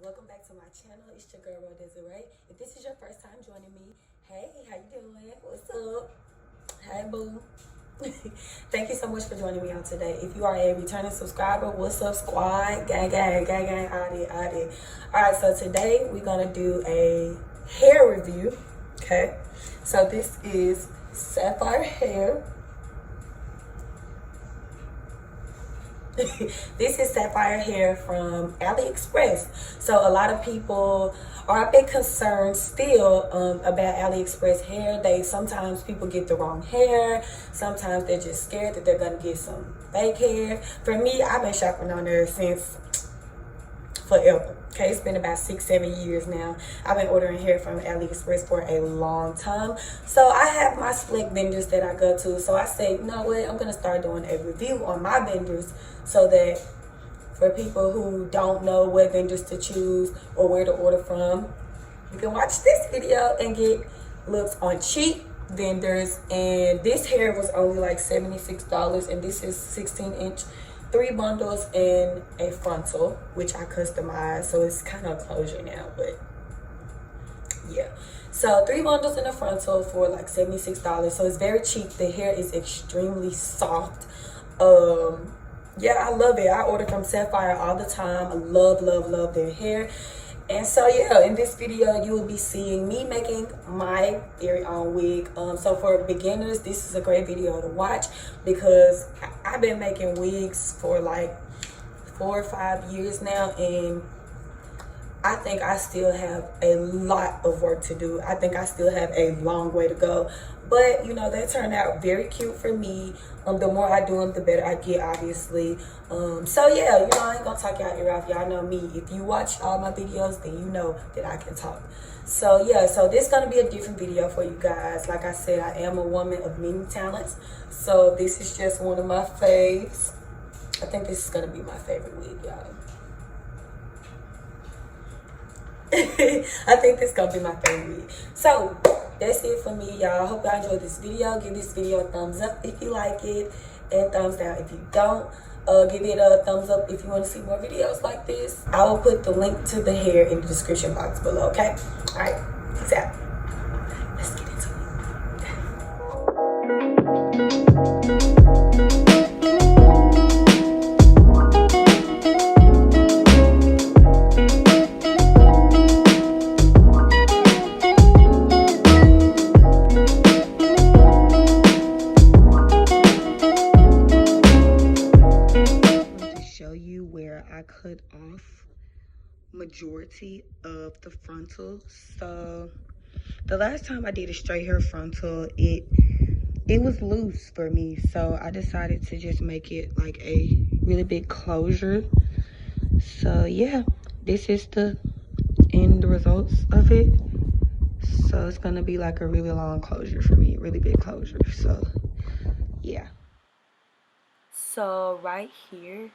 welcome back to my channel. It's your girl Desiree. If this is your first time joining me, hey, how you doing? What's up? Hey boo. Thank you so much for joining me on today. If you are a returning subscriber, what's up squad? Gang gang gang gang, out it. Alright, so today we're gonna do a hair review. Okay, so this is Sapphire Hair. This is Sapphire Hair from AliExpress. So a lot of people are a bit concerned still about AliExpress hair. Sometimes people get the wrong hair. Sometimes they're just scared that they're gonna get some fake hair. For me, I've been shopping on there since forever. Okay, it's been about 6-7 years now. I've been ordering hair from AliExpress for a long time. So I have my select vendors that I go to. So I say, you know what, I'm gonna start doing a review on my vendors so that for people who don't know what vendors to choose or where to order from, you can watch this video and get looks on cheap vendors. And this hair was only like $76, and this is 16-inch, 3 bundles and a frontal, which I customized, so it's kind of closure now, but yeah. So 3 bundles and a frontal for like $76, so it's very cheap. The hair is extremely soft. Yeah, I love it. I order from Sapphire all the time. I love their hair. And so yeah, in this video you will be seeing me making my very own wig. So for beginners, this is a great video to watch because I've been making wigs for like 4 or 5 years now, and I think I still have a lot of work to do. I think I still have a long way to go. But, you know, they turned out very cute for me. The more I do them, the better I get, obviously. So, yeah, you know, I ain't gonna talk y'all ear off. Y'all know me. If you watch all my videos, then you know that I can talk. So, yeah, so this is gonna be a different video for you guys. Like I said, I am a woman of many talents. So, this is just one of my faves. I think this is gonna be my favorite wig, y'all. I think this is gonna be my favorite wig. So that's it for me, y'all. Hope y'all enjoyed this video. Give this video a thumbs up if you like it, and thumbs down if you don't. Give it a thumbs up if you want to see more videos like this. I will put the link to the hair in the description box below. Okay, all right, peace out. Let's get into it. I cut off majority of the frontal. So the last time I did a straight hair frontal, it was loose for me, so I decided to just make it like a really big closure. So yeah, this is the end results of it. So it's gonna be like a really long closure for me, really big closure. So yeah. So right here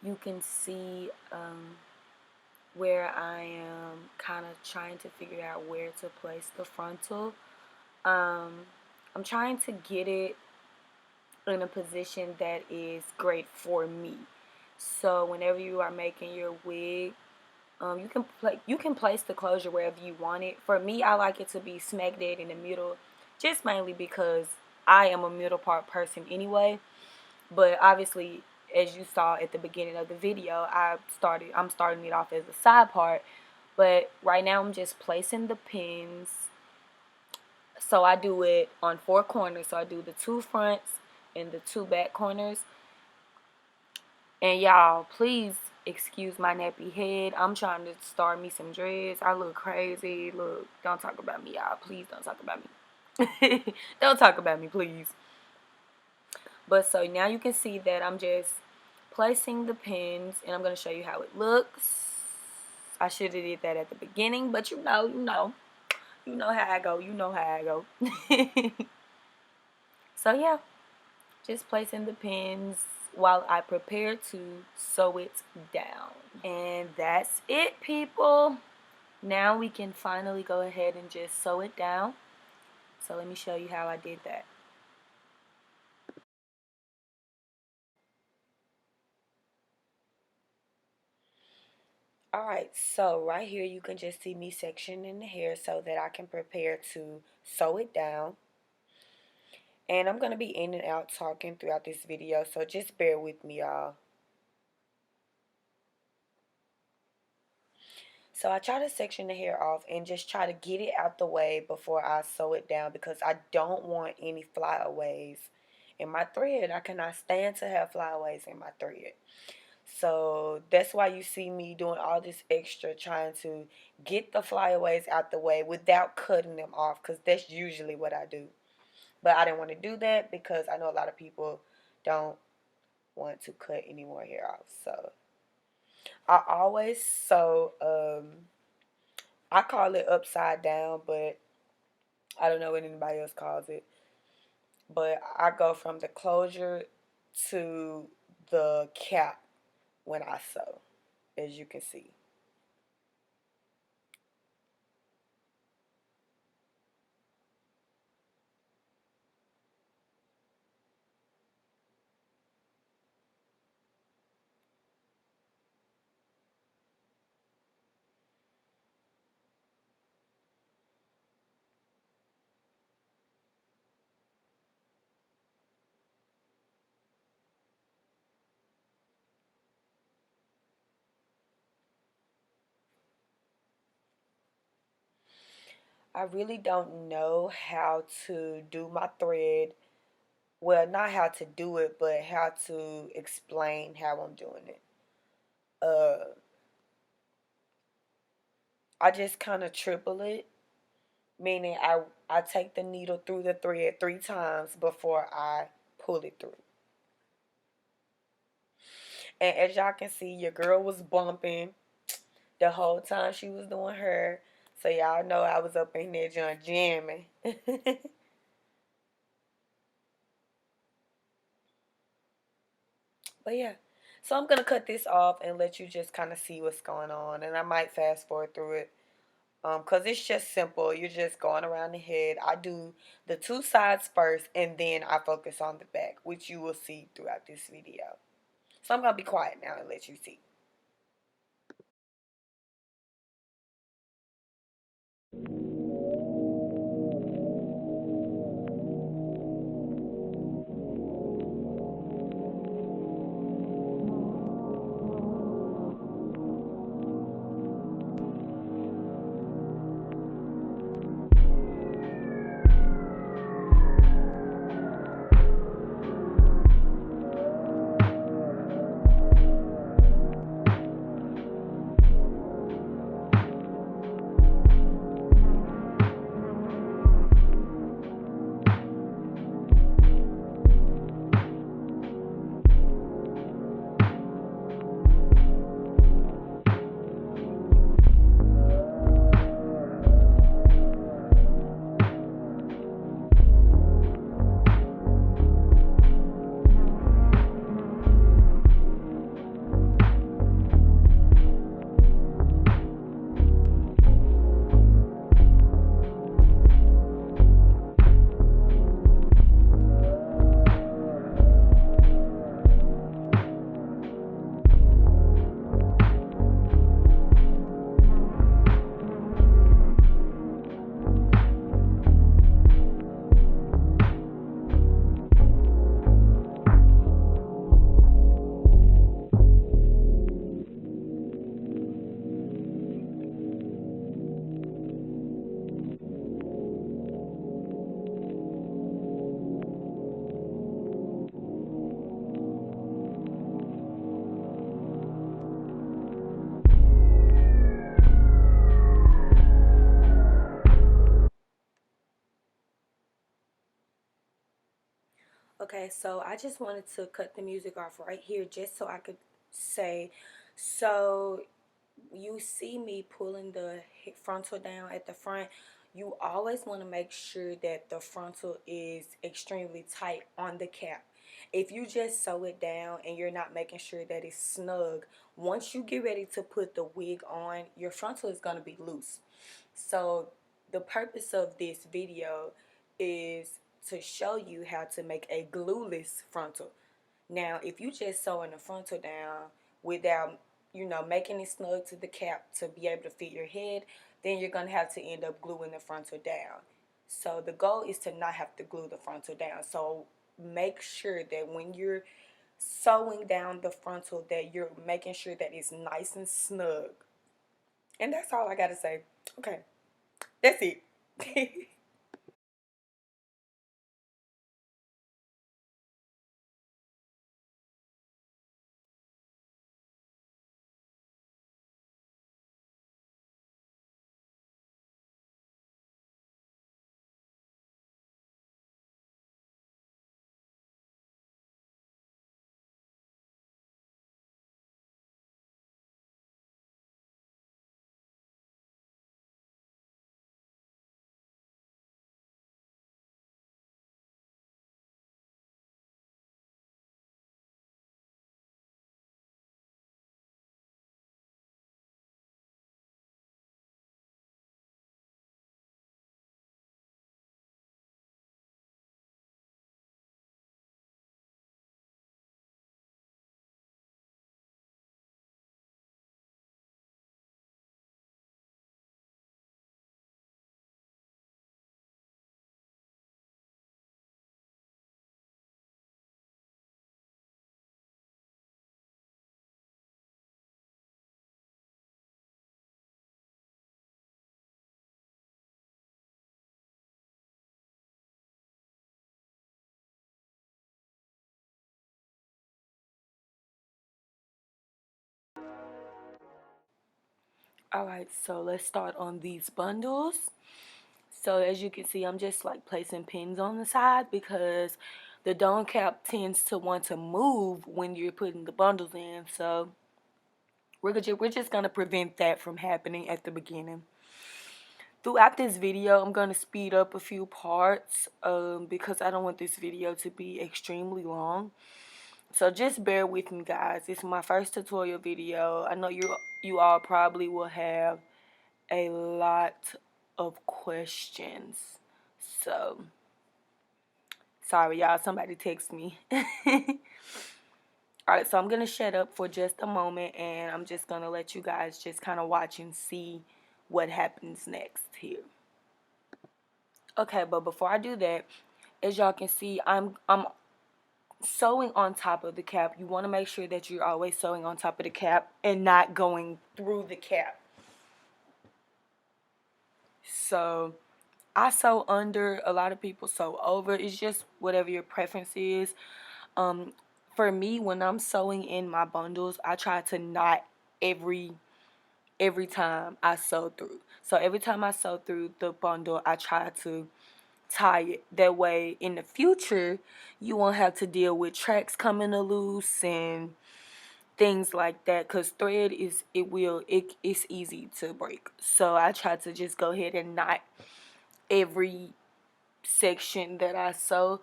you can see where I am kind of trying to figure out where to place the frontal. I'm trying to get it in a position that is great for me. So whenever you are making your wig, you can place the closure wherever you want it. For me, I like it to be smack dead in the middle, just mainly because I am a middle part person anyway. But obviously, as you saw at the beginning of the video, I'm starting it off as a side part. But right now I'm just placing the pins. So I do it on 4 corners. So I do the 2 fronts and the 2 back corners. And y'all, please excuse my nappy head. I'm trying to start me some dreads. I look crazy. Look, don't talk about me, y'all. Please don't talk about me. Don't talk about me, please. But so now you can see that I'm just placing the pins, and I'm going to show you how it looks. I should have did that at the beginning, but you know how I go. You know how I go. So yeah, just placing the pins while I prepare to sew it down. And that's it, people. Now we can finally go ahead and just sew it down. So let me show you how I did that. Alright, so right here you can just see me sectioning the hair so that I can prepare to sew it down. And I'm going to be in and out talking throughout this video, so just bear with me, y'all. So I try to section the hair off and just try to get it out the way before I sew it down because I don't want any flyaways in my thread. I cannot stand to have flyaways in my thread. So that's why you see me doing all this extra trying to get the flyaways out the way without cutting them off because that's usually what I do. But I didn't want to do that because I know a lot of people don't want to cut any more hair off. So I always sew, I call it upside down, but I don't know what anybody else calls it. But I go from the closure to the cap when I sew, as you can see. I really don't know how to do my thread. Well, not how to do it, but how to explain how I'm doing it. Uh, I just kind of triple it, meaning I take the needle through the thread 3 times before I pull it through. And as y'all can see, your girl was bumping the whole time she was doing her. So y'all know I was up in there jamming. But yeah, so I'm gonna cut this off and let you just kind of see what's going on, and I might fast forward through it, cause it's just simple. You're just going around the head. I do the 2 sides first, and then I focus on the back, which you will see throughout this video. So I'm gonna be quiet now and let you see. Okay, so I just wanted to cut the music off right here just so I could say, so you see me pulling the frontal down at the front. You always want to make sure that the frontal is extremely tight on the cap. If you just sew it down and you're not making sure that it's snug, once you get ready to put the wig on, your frontal is going to be loose. So the purpose of this video is to show you how to make a glueless frontal. Now, if you just sewing the frontal down without, making it snug to the cap to be able to fit your head, then you're going to have to end up gluing the frontal down. So the goal is to not have to glue the frontal down. So make sure that when you're sewing down the frontal that you're making sure that it's nice and snug. And that's all I got to say. Okay, that's it. Alright, so let's start on these bundles. So as you can see, I'm just like placing pins on the side because the dome cap tends to want to move when you're putting the bundles in. So we're just going to prevent that from happening at the beginning. Throughout this video, I'm going to speed up a few parts because I don't want this video to be extremely long. So just bear with me, guys. It's my first tutorial video. I know you all probably will have a lot of questions. So sorry, y'all. Somebody text me. Alright, so I'm going to shut up for just a moment, and I'm just going to let you guys just kind of watch and see what happens next here. Okay, but before I do that, as y'all can see, I'm sewing on top of the cap. You want to make sure that you're always sewing on top of the cap and not going through the cap. So I sew under, a lot of people sew over. It's just whatever your preference is. For me, when I'm sewing in my bundles, I try to knot every time I sew through. So every time I sew through the bundle, I try to tie it. That way, in the future, you won't have to deal with tracks coming loose and things like that. Cause thread it's easy to break. So I try to just go ahead and knot every section that I sew,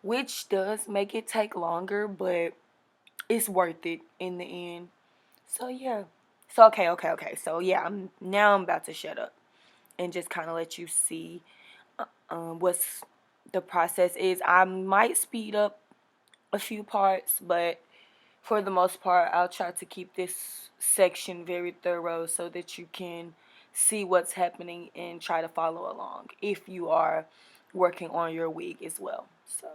which does make it take longer, but it's worth it in the end. So yeah. So okay. So yeah, I'm about to shut up and just kind of let you see what's the process is. I might speed up a few parts, but for the most part, I'll try to keep this section very thorough so that you can see what's happening and try to follow along if you are working on your wig as well. So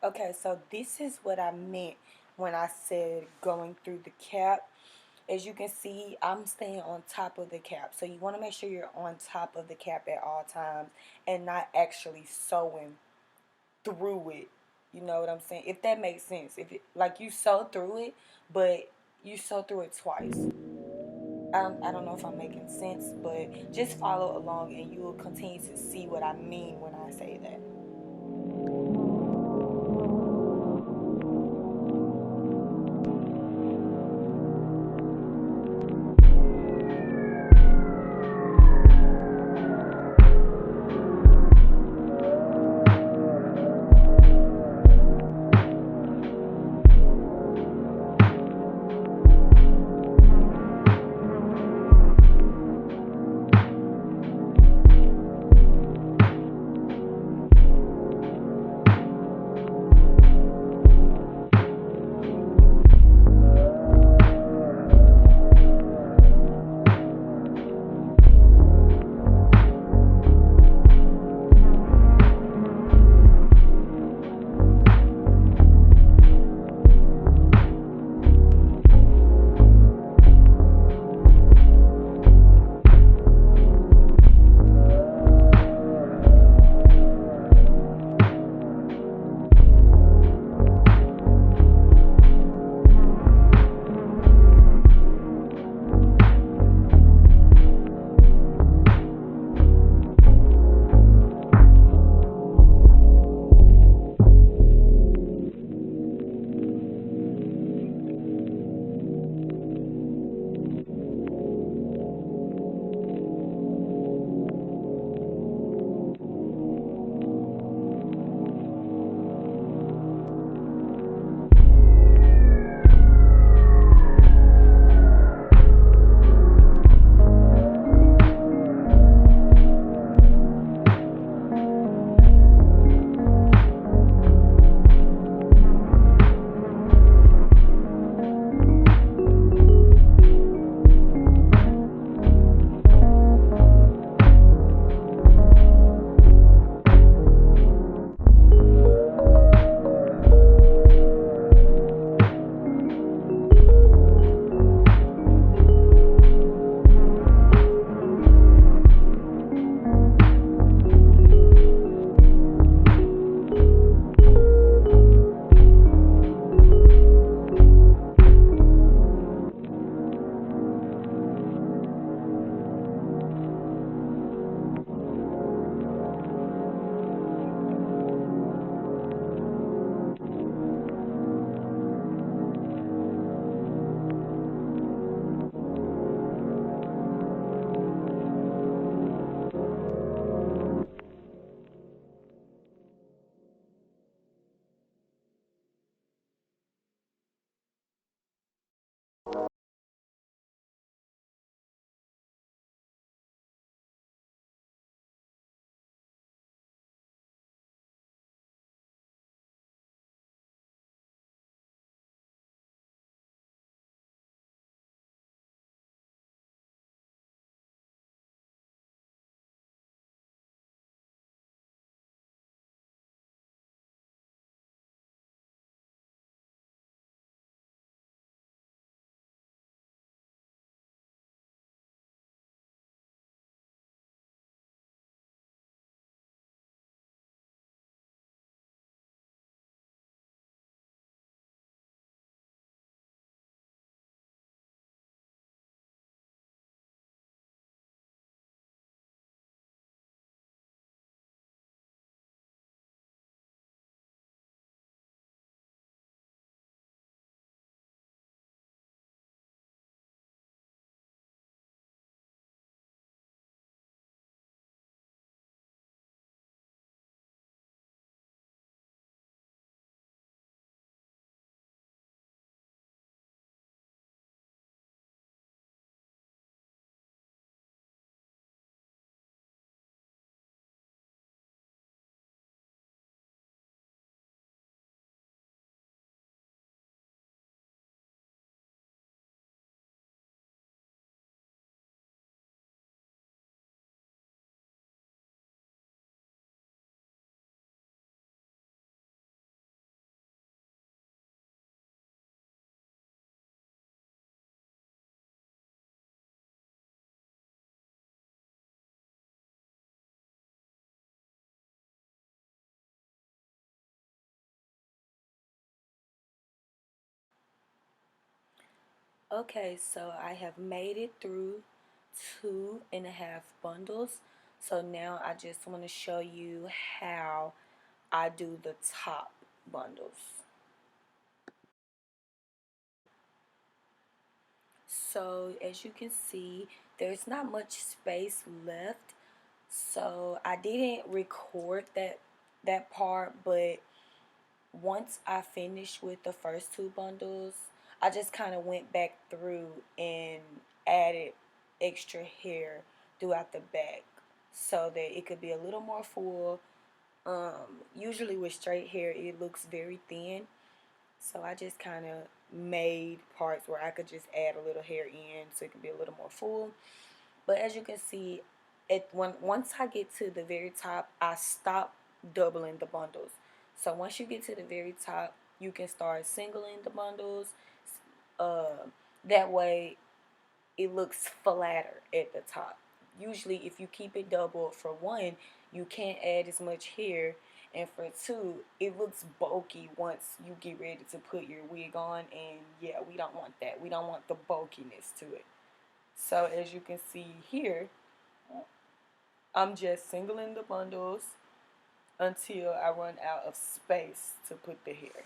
Okay, so this is what I meant when I said going through the cap. As you can see, I'm staying on top of the cap. So you want to make sure you're on top of the cap at all times and not actually sewing through it. You know what I'm saying? If that makes sense. If it, like you sew through it, but you sew through it twice. I don't know if I'm making sense, but just follow along and you will continue to see what I mean when I say that. Okay, so I have made it through 2.5 bundles. So now I just want to show you how I do the top bundles. So as you can see, there's not much space left. So I didn't record that part, but once I finished with the first 2 bundles, I just kind of went back through and added extra hair throughout the back so that it could be a little more full. Usually with straight hair, it looks very thin, so I just kind of made parts where I could just add a little hair in so it could be a little more full. But as you can see, once I get to the very top, I stop doubling the bundles. So once you get to the very top, you can start singling the bundles. Uh, that way, it looks flatter at the top. Usually, if you keep it doubled, for one, you can't add as much hair, and for two, it looks bulky once you get ready to put your wig on. And yeah, we don't want that. We don't want the bulkiness to it. So as you can see here, I'm just singling the bundles until I run out of space to put the hair.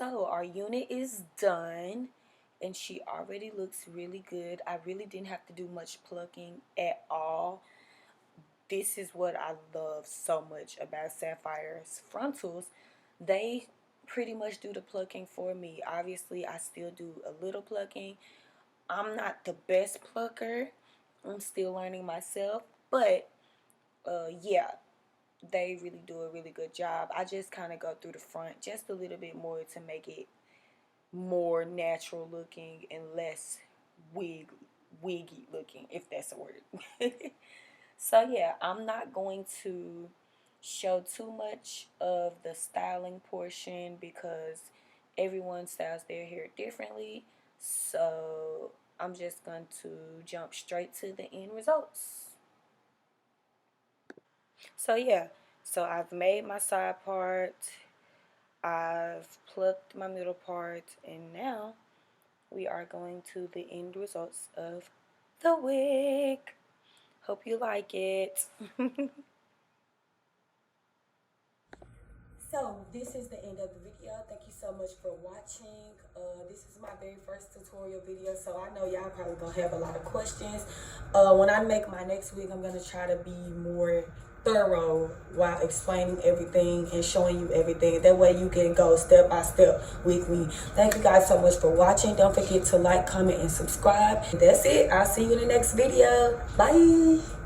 So our unit is done and she already looks really good. I really didn't have to do much plucking at all. This is what I love so much about Sapphire's frontals. They pretty much do the plucking for me. Obviously, I still do a little plucking. I'm not the best plucker. I'm still learning myself, but yeah, they really do a really good job. I just kind of go through the front just a little bit more to make it more natural looking and less wiggy looking, if that's a word. So yeah, I'm not going to show too much of the styling portion because everyone styles their hair differently. So I'm just going to jump straight to the end results. So yeah, so I've made my side part, I've plucked my middle part, and now we are going to the end results of the wig. Hope you like it. So this is the end of the video. Thank you so much for watching. This is my very first tutorial video, so I know y'all probably gonna have a lot of questions. When I make my next wig, I'm gonna try to be more thorough while explaining everything and showing you everything. That way you can go step by step with me. Thank you guys so much for watching. Don't forget to like, comment, and subscribe. That's it. I'll see you in the next video. Bye.